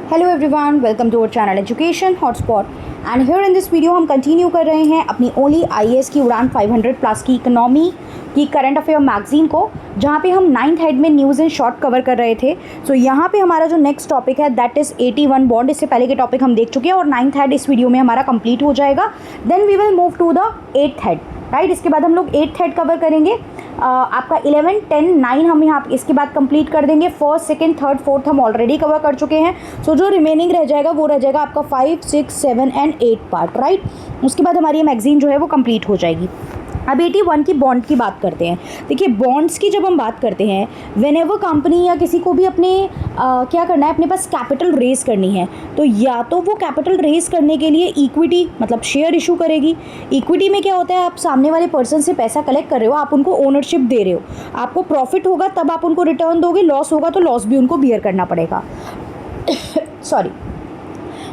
Hello everyone, welcome to our channel education hotspot. And here in this video हम continue कर रहे हैं अपनी ओनली आईएएस की उड़ान 500 प्लस की इकोनॉमी की करंट अफेयर मैगजीन को, जहां पे हम 9th हेड में न्यूज़ इन शॉर्ट कवर कर रहे थे। सो यहाँ पे हमारा जो नेक्स्ट टॉपिक है दैट इज़ 81 बॉन्ड। इससे पहले के टॉपिक हम देख चुके हैं और 9th हेड इस वीडियो में हमारा कंप्लीट हो जाएगा। Then we will move to the 8th head, right. इसके बाद हम लोग 8th हेड कवर करेंगे। आपका 11, 10, 9 हम यहाँ इसके बाद कंप्लीट कर देंगे। फर्स्ट, सेकंड, थर्ड, फोर्थ हम ऑलरेडी कवर कर चुके हैं। सो जो रिमेनिंग रह जाएगा वो रह जाएगा आपका 5, 6, 7 एंड 8 पार्ट, राइट। उसके बाद हमारी ये मैगजीन जो है वो कंप्लीट हो जाएगी। अब 81 की बॉन्ड की बात करते हैं। देखिए, बॉन्ड्स की जब हम बात करते हैं, व्हेनेवर कंपनी या किसी को भी अपने क्या करना है, अपने पास कैपिटल रेज़ करनी है, तो या तो वो कैपिटल रेज़ करने के लिए इक्विटी मतलब शेयर इशू करेगी। इक्विटी में क्या होता है, आप सामने वाले पर्सन से पैसा कलेक्ट कर रहे हो, आप उनको ओनरशिप दे रहे हो। आपको प्रॉफिट होगा तब आप उनको रिटर्न दोगे, लॉस होगा तो लॉस भी उनको बियर करना पड़ेगा। सॉरी।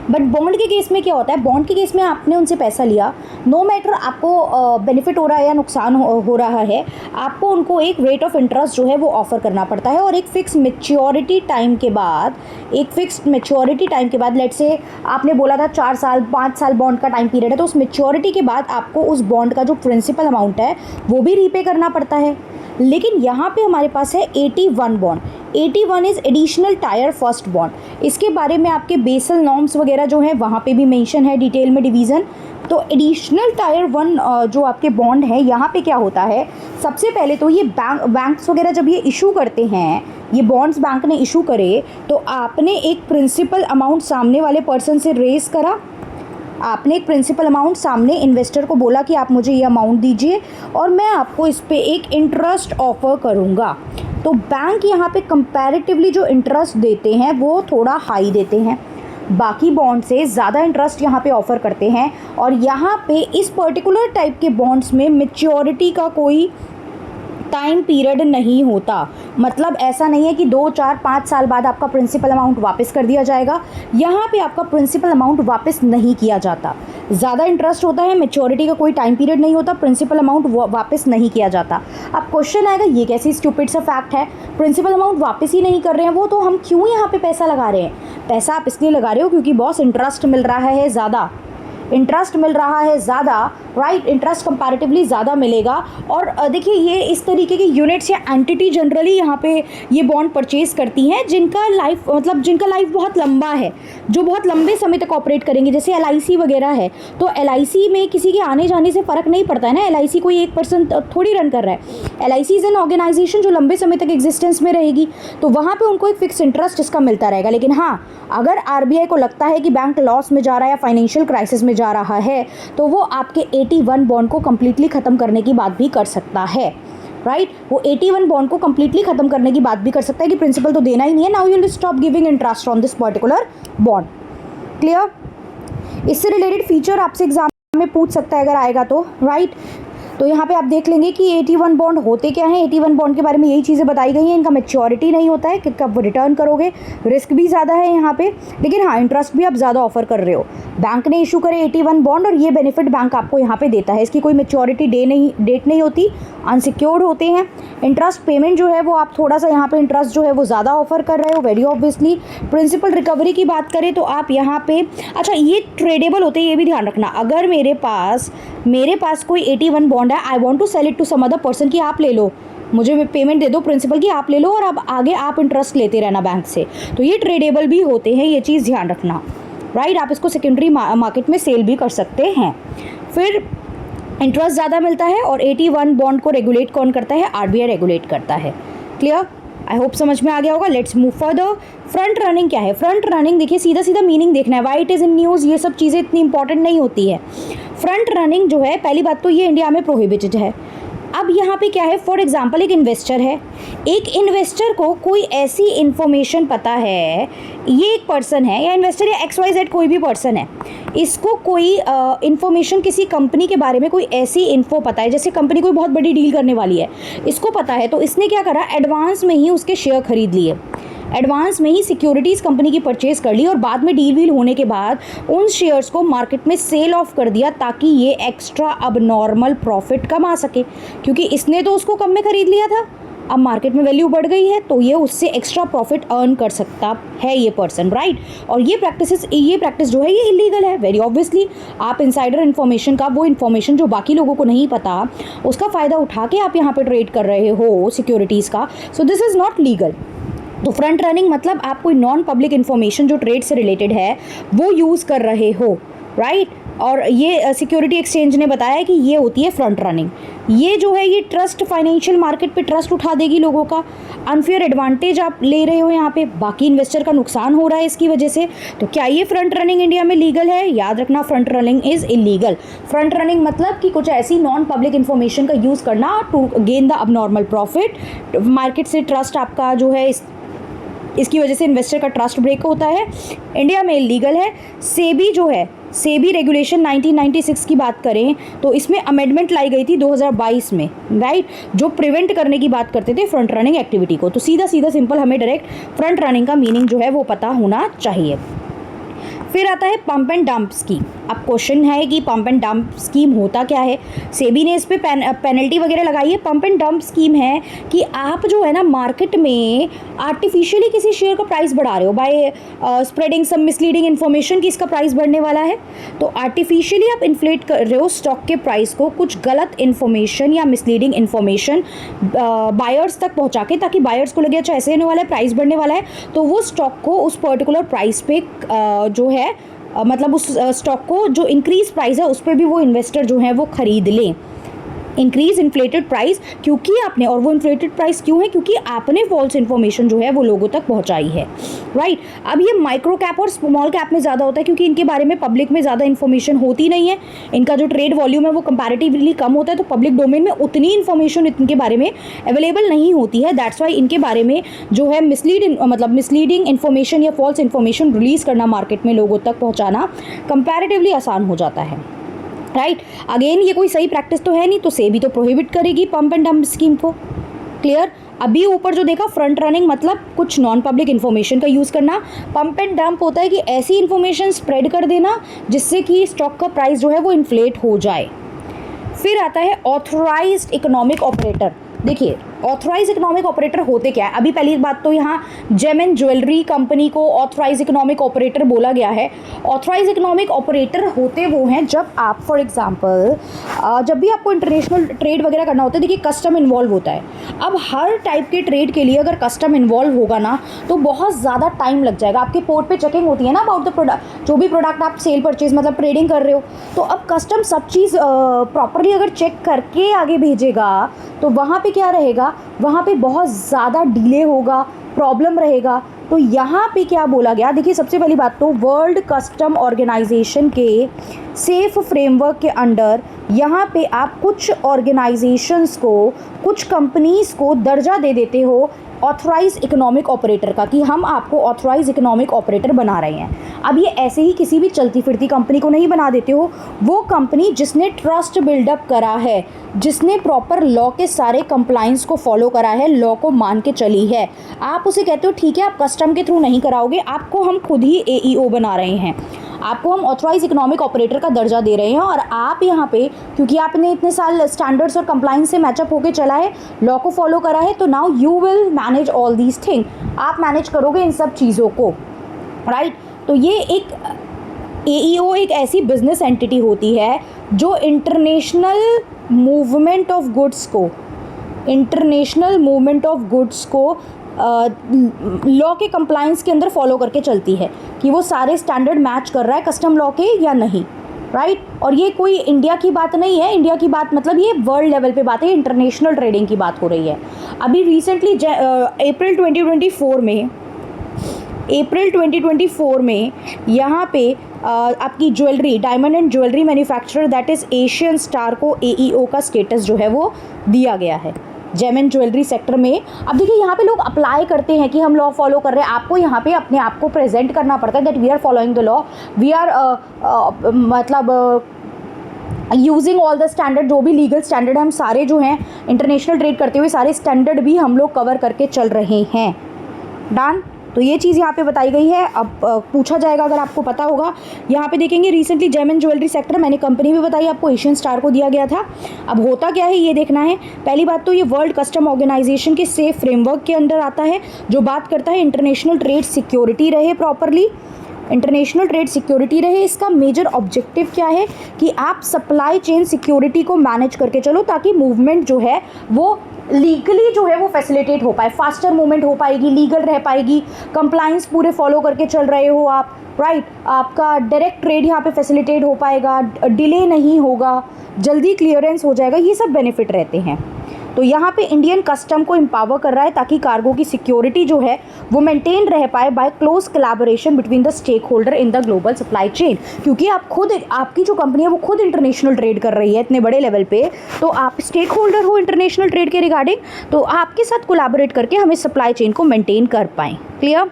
बट बॉन्ड के केस में क्या होता है, बॉन्ड के केस में आपने उनसे पैसा लिया, नो मैटर आपको बेनिफिट हो रहा है या नुकसान हो रहा है, आपको उनको एक रेट ऑफ इंटरेस्ट जो है वो ऑफ़र करना पड़ता है। और एक फ़िक्स मैच्योरिटी टाइम के बाद, लेट्स से आपने बोला था 4 साल 5 साल बॉन्ड का टाइम पीरियड है, तो उस मैच्योरिटी के बाद आपको उस बॉन्ड का जो प्रिंसिपल अमाउंट है वो भी रीपे करना पड़ता है। लेकिन यहाँ पे हमारे पास है 81 bond. 81 is additional tyre first bond. इसके बारे में आपके बेसल नॉर्म्स वगैरह जो हैं वहाँ पे भी मेंशन है डिटेल में डिवीज़न। तो एडिशनल टायर 1 जो आपके बॉन्ड है, यहाँ पे क्या होता है, सबसे पहले तो ये बैंक्स वगैरह जब ये इशू करते हैं, ये बॉन्ड्स बैंक ने इशू करे, तो आपने एक प्रिंसिपल अमाउंट सामने वाले पर्सन से रेज़ करा। आपने एक प्रिंसिपल अमाउंट सामने इन्वेस्टर को बोला कि आप मुझे ये अमाउंट दीजिए और मैं आपको इस पे एक इंटरेस्ट ऑफ़र करूँगा। तो बैंक यहाँ पे कंपैरेटिवली जो इंटरेस्ट देते हैं वो थोड़ा हाई देते हैं, बाकी बॉन्ड से ज़्यादा इंटरेस्ट यहाँ पे ऑफ़र करते हैं। और यहाँ पे इस पर्टिकुलर टाइप के बॉन्ड्स में मैच्योरिटी का कोई टाइम पीरियड नहीं होता। मतलब ऐसा नहीं है कि 2, 4, 5 साल बाद आपका प्रिंसिपल अमाउंट वापस कर दिया जाएगा। यहाँ पे आपका प्रिंसिपल अमाउंट वापस नहीं किया जाता। ज़्यादा इंटरेस्ट होता है, मैच्योरिटी का कोई टाइम पीरियड नहीं होता, प्रिंसिपल अमाउंट वापस नहीं किया जाता। अब क्वेश्चन आएगा, ये कैसी स्टूपिड सा फैक्ट है, प्रिंसिपल अमाउंट वापस ही नहीं कर रहे हैं वो, तो हम क्यों यहाँ पे पैसा लगा रहे हैं? पैसा आप इसलिए लगा रहे हो क्योंकि बॉस इंटरेस्ट मिल रहा है ज़्यादा, राइट। इंटरेस्ट कंपैरेटिवली ज़्यादा मिलेगा। और देखिए, ये इस तरीके के यूनिट्स या एंटिटी जनरली यहाँ पे ये बॉन्ड परचेज करती हैं जिनका लाइफ बहुत लंबा है, जो बहुत लंबे समय तक ऑपरेट करेंगे। जैसे LIC वगैरह है, तो LIC में किसी के आने जाने से फ़र्क नहीं पड़ता है ना। LIC कोई एक पर्सन थोड़ी रन कर रहा है। LIC इज़ एन ऑर्गेनाइजेशन जो लंबे समय तक एग्जिस्टेंस में रहेगी, तो वहाँ पर उनको एक फिक्स इंटरेस्ट इसका मिलता रहेगा। लेकिन हाँ, अगर RBI को लगता है कि बैंक लॉस में जा रहा है या फाइनेंशियल क्राइसिस में जा रहा है, तो वो आपके 81 बॉन्ड को कंप्लीटली ख़त्म करने की बात भी कर सकता है, राइट। वो 81 बॉन्ड को कंप्लीटली ख़त्म करने की बात भी कर सकता है कि प्रिंसिपल तो देना ही नहीं है, now you will stop giving interest on this particular bond. Clear. इससे रिलेटेड फीचर आपसे एग्जाम में पूछ सकता है अगर आएगा तो, राइट। तो यहाँ पे आप देख लेंगे कि 81 बॉन्ड होते क्या हैं। 81 बॉन्ड के बारे में यही चीज़ें बताई गई हैं। इनका मैच्योरिटी नहीं होता है कि कब रिटर्न करोगे, रिस्क भी ज़्यादा है यहाँ पे, लेकिन हाँ, इंटरेस्ट भी आप ज़्यादा ऑफर कर रहे हो। बैंक ने इशू करे 81 बॉन्ड और ये बेनिफिट बैंक आपको यहाँ पे देता है। इसकी कोई मैच्योरिटी डेट नहीं होती, अनसिक्योर्ड होते हैं। इंटरेस्ट पेमेंट जो है वो आप थोड़ा सा यहाँ पे इंटरेस्ट जो है वो ज़्यादा ऑफर कर रहे हो, वेरी ऑब्वियसली। प्रिंसिपल रिकवरी की बात करें तो आप यहाँ पे, अच्छा, ये ट्रेडेबल होते हैं, ये भी ध्यान रखना। अगर मेरे पास कोई 81 बॉन्ड है, I want to sell it to some other person कि आप ले लो, मुझे पेमेंट दे दो प्रिंसिपल की, आप ले लो और अब आगे आप इंटरेस्ट लेते रहना बैंक से, तो ये ट्रेडेबल भी होते हैं, ये चीज़ ध्यान रखना, राइट। आप इसको सेकेंडरी मार्केट में सेल भी कर सकते हैं। फिर इंटरेस्ट ज़्यादा मिलता है और 81 बॉन्ड को रेगुलेट कौन करता है? RBI रेगुलेट करता है। क्लियर? आई होप समझ में आ गया होगा। Let's move further. Front running क्या है? फ्रंट रनिंग देखिए, सीधा मीनिंग देखना है, why it is in news, ये सब चीज़ें इतनी इंपॉर्टेंट नहीं होती है। फ्रंट रनिंग जो है, पहली बात तो ये इंडिया में प्रोहिबिटेड है। अब यहाँ पे क्या है, फॉर एग्जांपल एक इन्वेस्टर है, एक इन्वेस्टर को कोई ऐसी इन्फॉर्मेशन पता है, ये एक पर्सन है या इन्वेस्टर या XYZ कोई भी पर्सन है, इसको कोई इन्फॉर्मेशन किसी कंपनी के बारे में कोई ऐसी इन्फो पता है, जैसे कंपनी कोई बहुत बड़ी डील करने वाली है, इसको पता है, तो इसने क्या करा, एडवांस में ही उसके शेयर खरीद लिए, एडवांस में ही सिक्योरिटीज़ कंपनी की परचेज़ कर ली और बाद में डील वील होने के बाद उन शेयर्स को मार्केट में सेल ऑफ कर दिया ताकि ये एक्स्ट्रा अब नॉर्मल प्रॉफिट कमा सके, क्योंकि इसने तो उसको कम में ख़रीद लिया था, अब मार्केट में वैल्यू बढ़ गई है तो ये उससे एक्स्ट्रा प्रॉफिट अर्न कर सकता है ये पर्सन, राइट। और ये प्रैक्टिस जो है ये इलीगल है वेरी ऑब्वियसली। आप इनसाइडर इन्फॉर्मेशन का, वो इन्फॉर्मेशन जो बाकी लोगों को नहीं पता, उसका फ़ायदा उठा के आप यहाँ पे ट्रेड कर रहे हो सिक्योरिटीज़ का, so this is not legal. तो फ्रंट रनिंग मतलब आप कोई नॉन पब्लिक इन्फॉर्मेशन जो ट्रेड से रिलेटेड है वो यूज़ कर रहे हो, राइट। और ये सिक्योरिटी एक्सचेंज ने बताया कि ये होती है फ्रंट रनिंग। ये जो है ये ट्रस्ट, फाइनेंशियल मार्केट पे ट्रस्ट उठा देगी लोगों का। अनफेयर एडवांटेज आप ले रहे हो यहाँ पे, बाकी इन्वेस्टर का नुकसान हो रहा है इसकी वजह से। तो क्या ये फ्रंट रनिंग इंडिया में लीगल है? याद रखना, front running is illegal. Front running मतलब कि कुछ ऐसी नॉन पब्लिक इन्फॉर्मेशन का यूज़ करना to gain the abnormal profit. Market से ट्रस्ट आपका जो है इसकी वजह से इन्वेस्टर का ट्रस्ट ब्रेक होता है। इंडिया में इलीगल है। सेबी जो है, सेबी रेगुलेशन 1996 की बात करें तो इसमें अमेंडमेंट लाई गई थी 2022 में, राइट, जो प्रिवेंट करने की बात करते थे फ्रंट रनिंग एक्टिविटी को। तो सीधा सिंपल हमें डायरेक्ट फ्रंट रनिंग का मीनिंग जो है वो पता होना चाहिए। फिर आता है पंप एंड डंप स्कीम। अब क्वेश्चन है कि पंप एंड डंप स्कीम होता क्या है? सेबी ने इस पे पेनल्टी वगैरह लगाई है। पंप एंड डंप स्कीम है कि आप जो है ना मार्केट में आर्टिफिशियली किसी शेयर का प्राइस बढ़ा रहे हो बाय स्प्रेडिंग सम मिसलीडिंग इन्फॉर्मेशन कि इसका प्राइस बढ़ने वाला है। तो आर्टिफिशियली आप इन्फ्लेट कर रहे हो स्टॉक के प्राइस को, कुछ गलत इन्फॉर्मेशन या मिसलीडिंग इन्फॉर्मेशन बायर्स तक पहुँचा के, ताकि बायर्स को लगे अच्छा ऐसे होने वाला है, प्राइस बढ़ने वाला है, तो वो स्टॉक को उस पर्टिकुलर प्राइस पे जो है मतलब उस स्टॉक को जो इंक्रीज प्राइस है उस पर भी वो इन्वेस्टर जो है वो खरीद लें। इंक्रीज इन्फ्लेटेड प्राइस क्योंकि आपने, और वो इन्फ्लेटेड प्राइस क्यों है? क्योंकि आपने फॉल्स इन्फॉर्मेशन जो है वो लोगों तक पहुंचाई है, राइट। अब ये माइक्रो कैप और स्मॉल कैप में ज़्यादा होता है क्योंकि इनके बारे में पब्लिक में ज़्यादा इन्फॉर्मेशन होती नहीं है। इनका जो ट्रेड वॉल्यूम है वो कंपैरेटिवली कम होता है, तो पब्लिक डोमेन में उतनी इन्फॉर्मेशन इनके बारे में अवेलेबल नहीं होती है। दैट्स वाई इनके बारे में जो है मिसलीडिंग इन्फॉर्मेशन या फॉल्स इन्फॉर्मेशन रिलीज़ करना, मार्केट में लोगों तक पहुँचाना कंपैरेटिवली आसान हो जाता है, राइट। अगेन ये कोई सही प्रैक्टिस तो है नहीं, तो सेबी तो प्रोहिबिट करेगी पंप एंड डंप स्कीम को। क्लियर? अभी ऊपर जो देखा फ्रंट रनिंग मतलब कुछ नॉन पब्लिक इन्फॉर्मेशन का यूज़ करना। पंप एंड डंप होता है कि ऐसी इन्फॉर्मेशन स्प्रेड कर देना जिससे कि स्टॉक का प्राइस जो है वो इन्फ्लेट हो जाए। फिर आता है ऑथराइज्ड इकोनॉमिक ऑपरेटर। देखिए ऑथराइज इकोनॉमिक ऑपरेटर होते क्या है? अभी पहली बात तो यहाँ जेम एंड ज्वेलरी कंपनी को ऑथराइज इकोनॉमिक ऑपरेटर बोला गया है। ऑथराइज इकोनॉमिक ऑपरेटर होते वो हैं जब आप फॉर एग्जांपल जब भी आपको इंटरनेशनल ट्रेड वगैरह करना होता है, देखिए कस्टम इन्वॉल्व होता है। अब हर टाइप के ट्रेड के लिए अगर कस्टम इन्वॉल्व होगा ना तो बहुत ज़्यादा टाइम लग जाएगा। आपके पोर्ट पे चेकिंग होती है ना अबाउट द प्रोडक्ट, जो भी प्रोडक्ट आप सेल परचेज मतलब ट्रेडिंग कर रहे हो, तो अब कस्टम सब चीज़ प्रॉपरली अगर चेक करके आगे भेजेगा तो वहाँ पे क्या रहेगा, वहाँ पे बहुत ज़्यादा डिले होगा, प्रॉब्लम रहेगा। तो यहाँ पे क्या बोला गया, देखिए सबसे पहली बात तो वर्ल्ड कस्टम ऑर्गेनाइजेशन के सेफ फ्रेमवर्क के अंडर यहाँ पे आप कुछ ऑर्गेनाइजेशंस को, कुछ कंपनीज़ को दर्जा दे देते हो ऑथराइज इकोनॉमिक ऑपरेटर का, कि हम आपको ऑथराइज इकोनॉमिक ऑपरेटर बना रहे हैं। अब ये ऐसे ही किसी भी चलती फिरती कंपनी को नहीं बना देते हो, वो कंपनी जिसने ट्रस्ट बिल्डअप करा है, जिसने प्रॉपर लॉ के सारे कंप्लाइंस को फॉलो करा है, लॉ को मान के चली है, आप उसे कहते हो ठीक है आप कस्टम के थ्रू नहीं कराओगे, आपको हम खुद ही AEO बना रहे हैं, आपको हम ऑथराइज इकोनॉमिक ऑपरेटर का दर्जा दे रहे हैं। और आप यहाँ पे क्योंकि आपने इतने साल स्टैंडर्ड्स और कंप्लाइंस से मैचअप होकर चला है, लॉ को फॉलो करा है, तो now you will manage all these thing, आप मैनेज करोगे इन सब चीज़ों को, राइट। तो ये एक AEO एक ऐसी बिजनेस एंटिटी होती है जो इंटरनेशनल मूवमेंट ऑफ गुड्स को लॉ के कंप्लाइंस के अंदर फॉलो करके चलती है कि वो सारे स्टैंडर्ड मैच कर रहा है कस्टम लॉ के या नहीं, राइट। और ये कोई इंडिया की बात नहीं है, इंडिया की बात मतलब ये वर्ल्ड लेवल पे बात है, इंटरनेशनल ट्रेडिंग की बात हो रही है। अभी रिसेंटली अप्रैल 2024 में यहाँ पे आपकी jewellery, diamond and jewellery manufacturer that is Asian star को AEO का स्टेटस जो है वो दिया गया है जेम एंड ज्वेलरी सेक्टर में। अब देखिए यहाँ पे लोग अप्लाई करते हैं कि हम लॉ फॉलो कर रहे हैं, आपको यहाँ पे अपने आप को प्रेजेंट करना पड़ता है that we are following the law, we are मतलब यूजिंग ऑल द स्टैंडर्ड, जो भी लीगल स्टैंडर्ड हम सारे जो हैं इंटरनेशनल ट्रेड करते हुए सारे स्टैंडर्ड भी हम लोग कवर करके चल रहे हैं। डन। तो ये चीज़ यहाँ पे बताई गई है। अब पूछा जाएगा अगर आपको पता होगा। यहाँ पे देखेंगे recently gem and jewellery sector, मैंने कंपनी भी बताई आपको, एशियन स्टार को दिया गया था। अब होता क्या है ये देखना है। पहली बात तो ये वर्ल्ड कस्टम ऑर्गेनाइजेशन के सेफ फ्रेमवर्क के अंडर आता है, जो बात करता है इंटरनेशनल ट्रेड सिक्योरिटी रहे, प्रॉपरली इंटरनेशनल ट्रेड सिक्योरिटी रहे। इसका मेजर ऑब्जेक्टिव क्या है कि आप सप्लाई चेन सिक्योरिटी को मैनेज करके चलो, ताकि मूवमेंट जो है वो लीगली जो है वो फैसिलिटेट हो पाए, फास्टर मूवमेंट हो पाएगी, लीगल रह पाएगी, कंप्लाइंस पूरे फॉलो करके चल रहे हो आप, राइट। आपका डायरेक्ट ट्रेड यहाँ पे फैसिलिटेट हो पाएगा, डिले नहीं होगा, जल्दी क्लियरेंस हो जाएगा, ये सब बेनिफिट रहते हैं। तो यहाँ पे इंडियन कस्टम को एम्पावर कर रहा है ताकि कार्गो की सिक्योरिटी जो है वो मेंटेन रह पाए by close collaboration between the stakeholder in the global supply chain. क्योंकि आप खुद, आपकी जो कंपनी है वो खुद इंटरनेशनल ट्रेड कर रही है इतने बड़े लेवल पे, तो आप स्टेक होल्डर हो इंटरनेशनल ट्रेड के रिगार्डिंग, तो आपके साथ कोलैबोरेट करके हम इस सप्लाई चेन को मेंटेन कर पाएँ। क्लियर?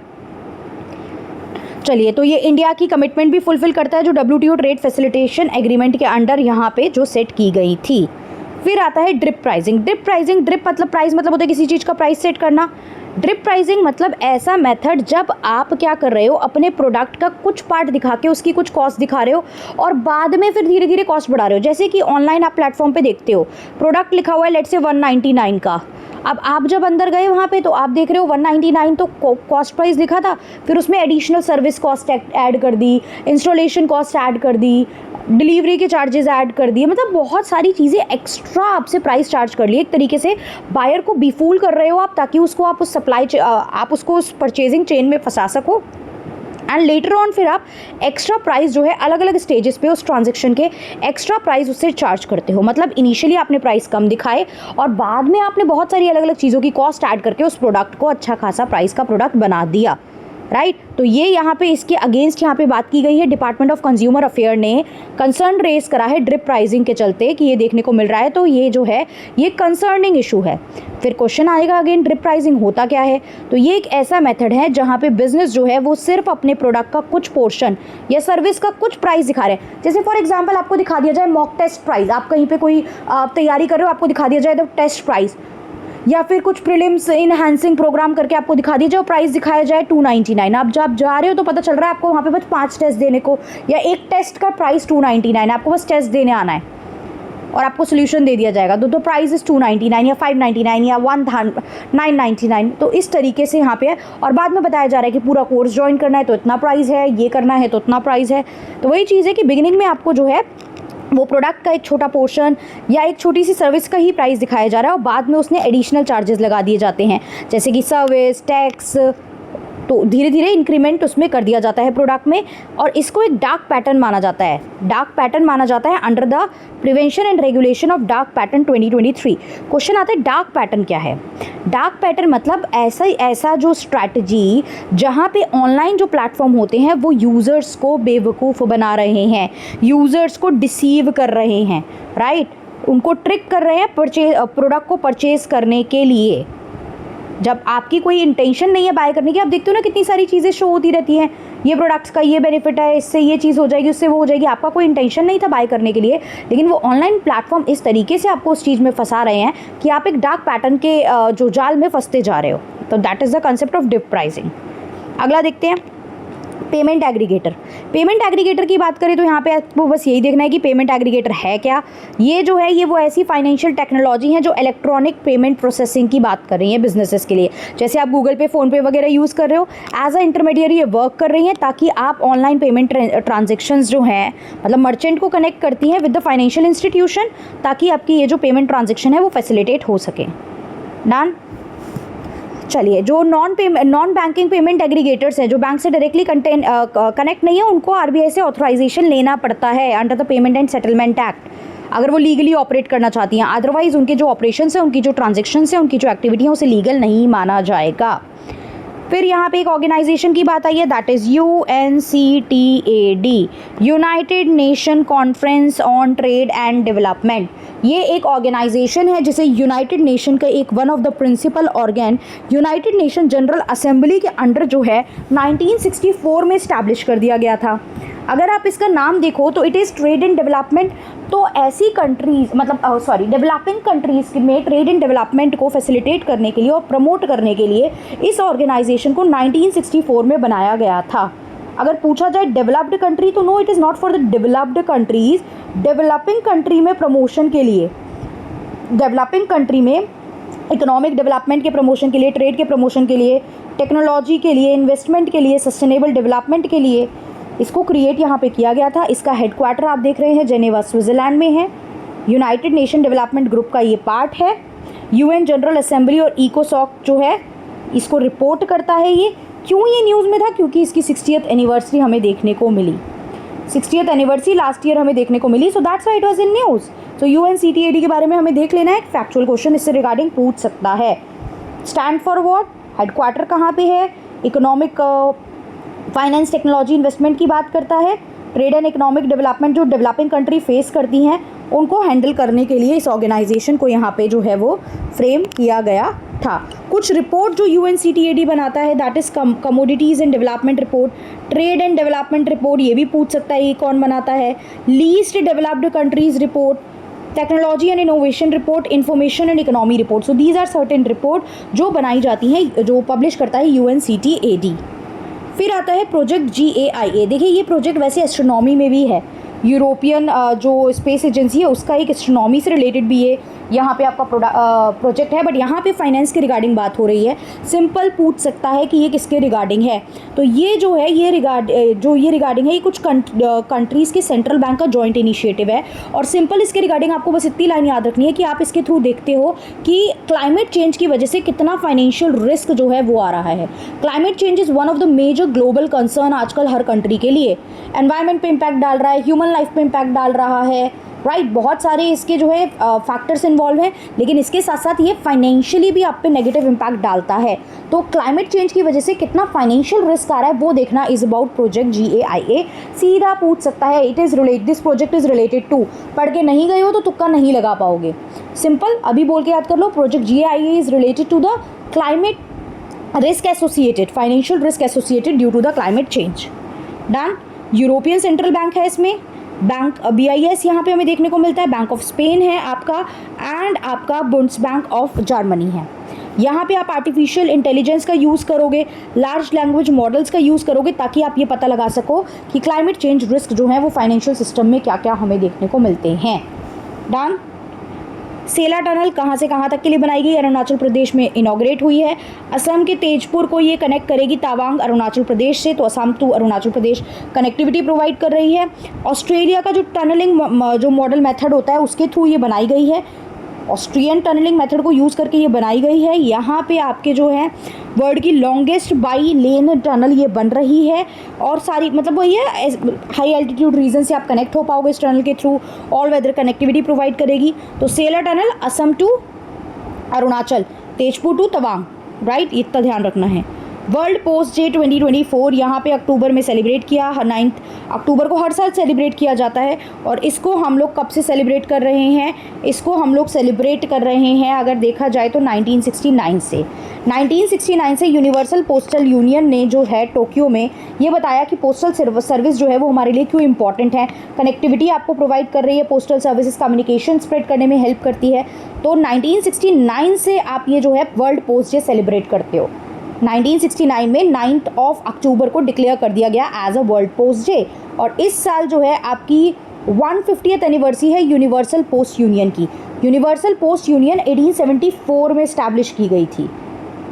चलिए, तो ये इंडिया की कमिटमेंट भी फुलफिल करता है जो WTO ट्रेड फैसिलिटेशन एग्रीमेंट के अंडर यहाँ पे जो सेट की गई थी। फिर आता है ड्रिप प्राइसिंग। ड्रिप मतलब प्राइस, मतलब होता है किसी चीज़ का प्राइस सेट करना। ड्रिप प्राइसिंग मतलब ऐसा मेथड जब आप क्या कर रहे हो, अपने प्रोडक्ट का कुछ पार्ट दिखा के उसकी कुछ कॉस्ट दिखा रहे हो और बाद में फिर धीरे धीरे कॉस्ट बढ़ा रहे हो। जैसे कि ऑनलाइन आप प्लेटफॉर्म पे देखते हो, प्रोडक्ट लिखा हुआ है लेट्स से 199 का। अब आप जब अंदर गए वहाँ पे तो आप देख रहे हो 199 तो कॉस्ट प्राइस लिखा था, फिर उसमें एडिशनल सर्विस कॉस्ट ऐड कर दी, इंस्टॉलेशन कॉस्ट ऐड कर दी, डिलीवरी के चार्जेस ऐड कर दिए, मतलब बहुत सारी चीज़ें एक्स्ट्रा आपसे प्राइस चार्ज कर लिए। एक तरीके से बायर को बीफूल कर रहे हो आप, ताकि उसको आप उस आप उसको उस परचेजिंग चेन में फंसा सको। एंड लेटर ऑन फिर आप एक्स्ट्रा प्राइस जो है अलग अलग स्टेजेस पे उस ट्रांजेक्शन के एक्स्ट्रा प्राइस उससे चार्ज करते हो। मतलब इनिशियली आपने प्राइस कम दिखाए और बाद में आपने बहुत सारी अलग अलग चीज़ों की कॉस्ट ऐड करके उस प्रोडक्ट को अच्छा खासा प्राइस का प्रोडक्ट बना दिया, राइट। तो ये यहाँ पे इसके अगेंस्ट यहाँ पे बात की गई है। डिपार्टमेंट ऑफ कंज्यूमर अफेयर ने कंसर्न रेज करा है ड्रिप प्राइसिंग के चलते कि ये देखने को मिल रहा है, तो ये जो है ये कंसर्निंग इशू है। फिर क्वेश्चन आएगा अगेन, ड्रिप प्राइसिंग होता क्या है? तो ये एक ऐसा मेथड है जहाँ पे बिजनेस जो है वो सिर्फ अपने प्रोडक्ट का कुछ पोर्शन या सर्विस का कुछ प्राइस दिखा रहे हैं। जैसे फॉर एग्जाम्पल आपको दिखा दिया जाए मॉक टेस्ट प्राइस, आप कहीं पे कोई तैयारी कर रहे हो, आपको दिखा दिया जाए तो टेस्ट प्राइस, या फिर कुछ प्रीलिम्स इनहैंसिंग प्रोग्राम करके आपको दिखा दिया जाए, प्राइस दिखाया जाए 299। आप जब जा रहे हो तो पता चल रहा है आपको वहाँ पे बस 5 टेस्ट देने को, या एक टेस्ट का प्राइस 299, आपको बस टेस्ट देने आना है और आपको सोल्यूशन दे दिया जाएगा। तो प्राइस इस 299 या 599 या 999। तो इस तरीके से यहाँ पे है और बाद में बताया जा रहा है कि पूरा कोर्स ज्वाइन करना है तो इतना प्राइस है, ये करना है तो उतना प्राइस है। तो वही चीज़ है कि बिगिनिंग में आपको जो है वो प्रोडक्ट का एक छोटा पोर्शन या एक छोटी सी सर्विस का ही प्राइस दिखाया जा रहा है और बाद में उसने एडिशनल चार्जेस लगा दिए जाते हैं, जैसे कि सर्विस, टैक्स। तो धीरे धीरे इंक्रीमेंट उसमें कर दिया जाता है प्रोडक्ट में, और इसको एक डार्क पैटर्न माना जाता है। डार्क पैटर्न माना जाता है under the prevention and regulation of dark pattern 2023। Question आता है डार्क पैटर्न क्या है? डार्क पैटर्न मतलब ऐसा जो स्ट्रैटेजी जहाँ पे ऑनलाइन जो प्लेटफॉर्म होते हैं वो यूज़र्स को बेवकूफ़ बना रहे हैं, यूज़र्स को डिसीव कर रहे हैं, राइट। उनको ट्रिक कर रहे हैं प्रोडक्ट को परचेज़ करने के लिए। जब आपकी कोई इंटेंशन नहीं है बाय करने की, आप देखते हो ना कितनी सारी चीज़ें शो होती रहती हैं, ये प्रोडक्ट्स का ये बेनिफिट है, इससे ये चीज़ हो जाएगी, उससे वो हो जाएगी। आपका कोई इंटेंशन नहीं था बाय करने के लिए, लेकिन वो ऑनलाइन प्लेटफॉर्म इस तरीके से आपको उस चीज़ में फंसा रहे हैं कि आप एक डार्क पैटर्न के जो जाल में फंसते जा रहे हो। तो that is the concept of drip pricing. अगला देखते हैं, पेमेंट एग्रीगेटर। पेमेंट एग्रीगेटर की बात करें तो यहाँ पे आपको बस यही देखना है कि पेमेंट एग्रीगेटर है क्या। ये जो है ये वो ऐसी फाइनेंशियल टेक्नोलॉजी है जो इलेक्ट्रॉनिक पेमेंट प्रोसेसिंग की बात कर रही है बिजनेसेस के लिए। जैसे आप गूगल पे, फ़ोन पे वगैरह यूज़ कर रहे हो, एज अ इंटरमीडियरी ये वर्क कर रही हैं ताकि आप ऑनलाइन पेमेंट ट्रांजेक्शन्स जो हैं, मतलब मर्चेंट को कनेक्ट करती हैं विद द फाइनेंशियल इंस्टीट्यूशन, ताकि आपकी ये जो पेमेंट ट्रांजेक्शन है वो फैसिलिटेट हो सके। डन। चलिए, जो नॉन बैंकिंग पेमेंट एग्रीगेटर्स हैं, जो बैंक से डायरेक्टली कनेक्ट नहीं है, उनको आरबीआई से ऑथराइजेशन लेना पड़ता है under the payment and settlement act, अगर वो लीगली ऑपरेट करना चाहती हैं। अदरवाइज उनके जो ऑपरेशंस हैं, उनकी जो ट्रांजेक्शन्स हैं, उनकी जो एक्टिविटी है, उसे लीगल नहीं माना जाएगा। फिर यहाँ पे एक ऑर्गेनाइजेशन की बात आई है, that is UNCTAD, United Nation Conference on Trade and Development. ये एक ऑर्गेनाइजेशन है जिसे यूनाइटेड नेशन का एक one of the principal organ United Nation General Assembly के अंडर जो है 1964 में इस्टेब्लिश कर दिया गया था। अगर आप इसका नाम देखो तो it is trade and development. तो ऐसी कंट्रीज़ मतलब डेवलपिंग कंट्रीज़ में ट्रेड एंड डेवलपमेंट को फैसिलिटेट करने के लिए और प्रमोट करने के लिए इस ऑर्गेनाइजेशन को 1964 में बनाया गया था। अगर पूछा जाए डेवलप्ड कंट्री तो no, it is not for the developed countries. Developing country में प्रमोशन के लिए, डेवलपिंग कंट्री में इकोनॉमिक डेवलपमेंट के प्रमोशन के लिए, ट्रेड के प्रमोशन के लिए, टेक्नोलॉजी के लिए, इन्वेस्टमेंट के लिए, सस्टेनेबल डेवलपमेंट के लिए इसको क्रिएट यहाँ पे किया गया था। इसका हेडक्वार्टर आप देख रहे हैं जेनेवा स्विट्ज़रलैंड में है। यूनाइटेड नेशन डेवलपमेंट ग्रुप का ये पार्ट है। यूएन जनरल असेंबली और इकोसॉक जो है इसको रिपोर्ट करता है। ये क्यों ये न्यूज़ में था? क्योंकि इसकी 60th एनिवर्सरी हमें देखने को मिली। 60th एनिवर्सरी लास्ट ईयर हमें देखने को मिली, so that's why it was in news. So UNCTAD के बारे में हमें देख लेना है। एक फैक्चुअल क्वेश्चन इससे रिगार्डिंग पूछ सकता है। स्टैंड फॉर व्हाट, हेडक्वार्टर कहाँ पे है, इकोनॉमिक फाइनेंस टेक्नोलॉजी इन्वेस्टमेंट की बात करता है। ट्रेड एंड इकोनॉमिक डेवलपमेंट जो डेवलपिंग कंट्री फेस करती हैं उनको हैंडल करने के लिए इस ऑर्गेनाइजेशन को यहाँ पे जो है वो फ्रेम किया गया था। कुछ रिपोर्ट जो UNCTAD बनाता है that is commodities and development report, trade and development report, ये भी पूछ सकता है ये कौन बनाता है। Least developed countries report, technology and innovation report, information and economy report. So these are certain report जो बनाई जाती हैं, जो पब्लिश करता है UNCTAD। फिर आता है प्रोजेक्ट GAIA। देखिए ये प्रोजेक्ट वैसे एस्ट्रोनॉमी में भी है, यूरोपियन जो स्पेस एजेंसी है उसका एक एस्ट्रोनॉमी से रिलेटेड भी है यहाँ पे आपका प्रोजेक्ट है, बट यहाँ पे फाइनेंस के रिगार्डिंग बात हो रही है। सिंपल पूछ सकता है कि ये किसके रिगार्डिंग है, तो ये जो है ये रिगार्डिंग है ये कुछ कंट्रीज़ के सेंट्रल बैंक का जॉइंट इनिशिएटिव है। और सिंपल इसके रिगार्डिंग आपको बस इतनी लाइन याद रखनी है कि आप इसके थ्रू देखते हो कि क्लाइमेट चेंज की वजह से कितना फाइनेंशियल रिस्क जो है वो आ रहा है। Climate change is one of the major global concern आजकल हर कंट्री के लिए। एनवायरनमेंट पे इम्पैक्ट डाल रहा है, ह्यूमन लाइफ पे इम्पैक्ट डाल रहा है, राइट। बहुत सारे इसके जो है फैक्टर्स इन्वॉल्व हैं, लेकिन इसके साथ साथ ये फाइनेंशियली भी आप पे नेगेटिव इम्पैक्ट डालता है। तो क्लाइमेट चेंज की वजह से कितना फाइनेंशियल रिस्क आ रहा है वो देखना इज अबाउट प्रोजेक्ट GAIA। सीधा पूछ सकता है it is related, this project is related to, पढ़ के नहीं गए हो तो तुक्का नहीं लगा पाओगे। सिंपल अभी बोल के याद कर लो, project GAIA is related to the climate risk associated, financial risk associated due to the climate change. Done. European central bank है इसमें, बैंक BIS यहाँ पे हमें देखने को मिलता है, बैंक ऑफ स्पेन है आपका, एंड आपका बुंड्सबैंक ऑफ जर्मनी है। यहाँ पे आप आर्टिफिशियल इंटेलिजेंस का यूज़ करोगे, लार्ज लैंग्वेज मॉडल्स का यूज़ करोगे ताकि आप ये पता लगा सको कि क्लाइमेट चेंज रिस्क जो है वो फाइनेंशियल सिस्टम में क्या क्या हमें देखने को मिलते हैं। डन। सेला टनल कहाँ से कहाँ तक के लिए बनाई गई? अरुणाचल प्रदेश में इनॉग्रेट हुई है। असम के तेजपुर को ये कनेक्ट करेगी तवांग अरुणाचल प्रदेश से, तो Assam to Arunachal Pradesh connectivity provide कर रही है। ऑस्ट्रेलिया का जो टनलिंग जो मॉडल मेथड होता है उसके थ्रू ये बनाई गई है, ऑस्ट्रियन टनलिंग मेथड को यूज़ करके ये बनाई गई है। यहाँ पे आपके जो है वर्ल्ड की लॉन्गेस्ट बाई लेन टनल ये बन रही है, और सारी मतलब वही है हाई एल्टीट्यूड रीजन से आप कनेक्ट हो पाओगे इस टनल के through, all weather connectivity provide करेगी। तो Sela tunnel Assam to Arunachal, Tezpur to Tawang, right, इतना ध्यान रखना है। वर्ल्ड पोस्ट डे 2024 यहाँ पे अक्टूबर में सेलिब्रेट किया, 9 अक्टूबर को हर साल सेलिब्रेट किया जाता है। और इसको हम लोग कब से सेलिब्रेट कर रहे हैं? इसको हम लोग सेलिब्रेट कर रहे हैं अगर देखा जाए तो 1969 से। 1969 से यूनिवर्सल पोस्टल यूनियन ने जो है टोक्यो में ये बताया कि पोस्टल सर्विस जो है वो हमारे लिए क्यों इंपॉर्टेंट है। कनेक्टिविटी आपको प्रोवाइड कर रही है, पोस्टल सर्विसेज कम्युनिकेशन स्प्रेड करने में हेल्प करती है। तो 1969 से आप ये जो है वर्ल्ड पोस्ट डे सेलिब्रेट करते हो। 1969 में 9 अक्टूबर को डिक्लेयर कर दिया गया as a world post day. और इस साल जो है आपकी 150th एनिवर्सरी है यूनिवर्सल पोस्ट यूनियन की। यूनिवर्सल पोस्ट यूनियन 1874 में इस्टेब्लिश की गई थी।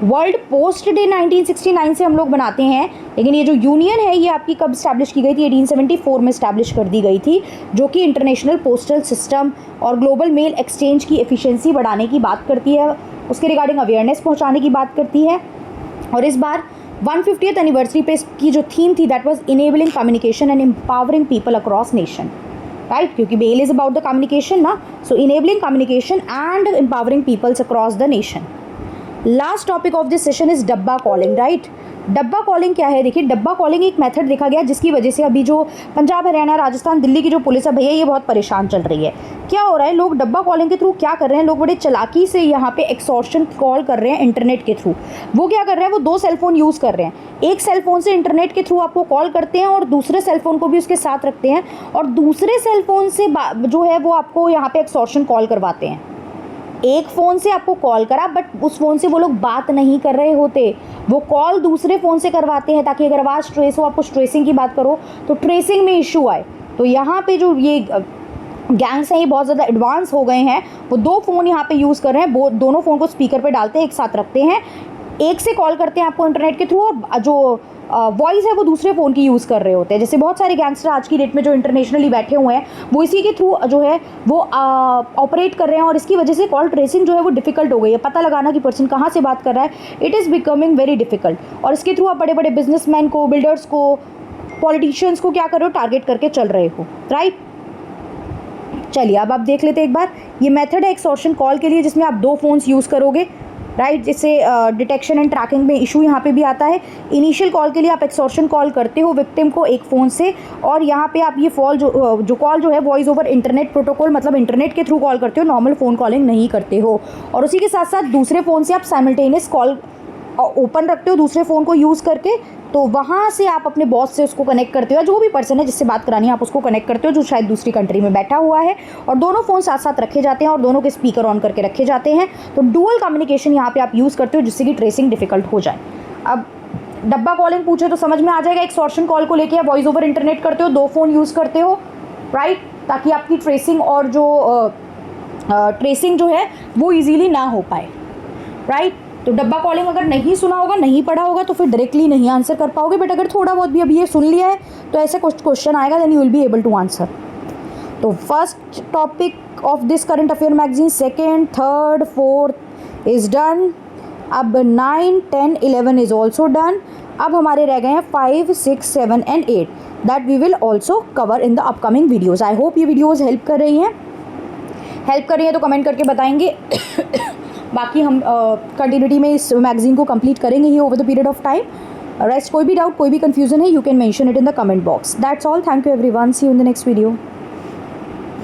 वर्ल्ड पोस्ट डे 1969 से हम लोग बनाते हैं, लेकिन ये जो यूनियन है ये आपकी कब इस्टेब्लिश की गई थी? 1874 में इस्टेब्लिश कर दी गई थी, जो कि इंटरनेशनल पोस्टल सिस्टम और ग्लोबल मेल एक्सचेंज की एफिशिएंसी बढ़ाने की बात करती है, उसके रिगार्डिंग अवेयरनेस पहुंचाने की बात करती है। और इस बार 150th एनिवर्सरी पे इसकी जो थीम थी that was enabling communication and empowering people across nation, right, क्योंकि mail is about the communication ना, so enabling communication and empowering peoples across the nation. Last topic of this session is dabba calling, right. Dabba calling क्या है? देखिए, डब्बा calling एक method देखा गया जिसकी वजह से अभी जो पंजाब, हरियाणा, राजस्थान, दिल्ली की जो पुलिस है भैया, ये बहुत परेशान चल रही है। क्या हो रहा है, लोग डब्बा कॉलिंग के थ्रू क्या कर रहे हैं, लोग बड़े चालाकी से यहाँ पे एक्सटॉर्शन कॉल कर रहे हैं इंटरनेट के थ्रू। वो क्या कर रहे हैं, वो 2 सेलफोन यूज़ कर रहे हैं। एक सेलफोन से इंटरनेट के थ्रू आपको कॉल करते हैं और दूसरे सेलफोन को भी उसके साथ रखते हैं, और दूसरे सेलफोन से जो है वो आपको यहाँ पे एक्सटॉर्शन कॉल करवाते हैं। एक फ़ोन से आपको कॉल करा, बट उस फ़ोन से वो लोग बात नहीं कर रहे होते, वो कॉल दूसरे फ़ोन से करवाते हैं, ताकि अगर आवाज़ ट्रेस हो, आप कुछ ट्रेसिंग की बात करो तो ट्रेसिंग में इशू आए। तो यहाँ पे जो ये गैंग्स हैं, ये बहुत ज़्यादा एडवांस हो गए हैं। वो 2 फ़ोन यहाँ पे यूज़ कर रहे हैं, वो दोनों फ़ोन को स्पीकर पे डालते हैं, एक साथ रखते हैं, एक से कॉल करते हैं आपको इंटरनेट के थ्रू, और जो वॉइस है वो दूसरे फ़ोन की यूज़ कर रहे होते हैं। जैसे बहुत सारे गैंगस्टर आज की डेट में जो इंटरनेशनली बैठे हुए हैं, वो इसी के थ्रू जो है वो ऑपरेट कर रहे हैं, और इसकी वजह से कॉल ट्रेसिंग जो है वो डिफ़िकल्ट हो गई है। पता लगाना कि पर्सन कहाँ से बात कर रहा है, it is becoming very difficult. और इसके थ्रू आप बड़े बड़े बिजनेसमैन को, बिल्डर्स को, पॉलिटिशियंस को क्या कर रहे हो, टारगेट करके चल रहे हो, राइट। चलिए अब आप देख लेते हैं एक बार। ये मेथड है एक्सटॉर्शन कॉल के लिए, जिसमें आप 2 फ़ोन्स यूज़ करोगे, राइट। जिससे डिटेक्शन एंड ट्रैकिंग में इशू यहाँ पे भी आता है। इनिशियल कॉल के लिए आप एक्सटॉर्शन कॉल करते हो विक्टिम को एक फ़ोन से, और यहाँ पे आप ये कॉल जो है वॉइस ओवर इंटरनेट प्रोटोकॉल, मतलब इंटरनेट के थ्रू कॉल करते हो, नॉर्मल फ़ोन कॉलिंग नहीं करते हो। और उसी के साथ साथ दूसरे फ़ोन से आप साइमल्टेनियस कॉल ओपन रखते हो दूसरे फ़ोन को यूज़ करके, तो वहाँ से आप अपने बॉस से उसको कनेक्ट करते हो, जो भी पर्सन है जिससे बात करानी है आप उसको कनेक्ट करते हो, जो शायद दूसरी कंट्री में बैठा हुआ है, और दोनों फ़ोन साथ साथ रखे जाते हैं और दोनों के स्पीकर ऑन करके रखे जाते हैं। तो डुअल कम्युनिकेशन यहाँ पे आप यूज़ करते हो, जिससे कि ट्रेसिंग डिफ़िकल्ट हो जाए। अब डब्बा कॉलिंग पूछे तो समझ में आ जाएगा। एक्सटॉर्शन कॉल को लेके आप वॉइस ओवर इंटरनेट करते हो, 2 फ़ोन यूज़ करते हो, राइट, ताकि आपकी ट्रेसिंग और जो ट्रेसिंग जो है वो ईजीली ना हो पाए, राइट। तो डब्बा कॉलिंग अगर नहीं सुना होगा, नहीं पढ़ा होगा, तो फिर डायरेक्टली नहीं आंसर कर पाओगे, बट अगर थोड़ा बहुत भी अभी ये सुन लिया है तो ऐसे कुछ क्वेश्चन आएगा, then you will be able to answer. तो first topic of this current affair magazine, 2nd, 3rd, 4th is done. अब 9, 10, 11 इज़ ऑल्सो डन। अब हमारे रह गए हैं 5, 6, 7 and 8, that we will also cover in the upcoming videos. I hope ये videos help कर रही हैं तो कमेंट करके बताएंगे। बाकी हम कंटिन्यूटी में इस मैगजीन को कंप्लीट करेंगे ही over the period of time. Rest कोई भी डाउट, कोई भी कन्फ्यूजन है, you can mention it in the comment box. That's all, thank you everyone, see you in the next video.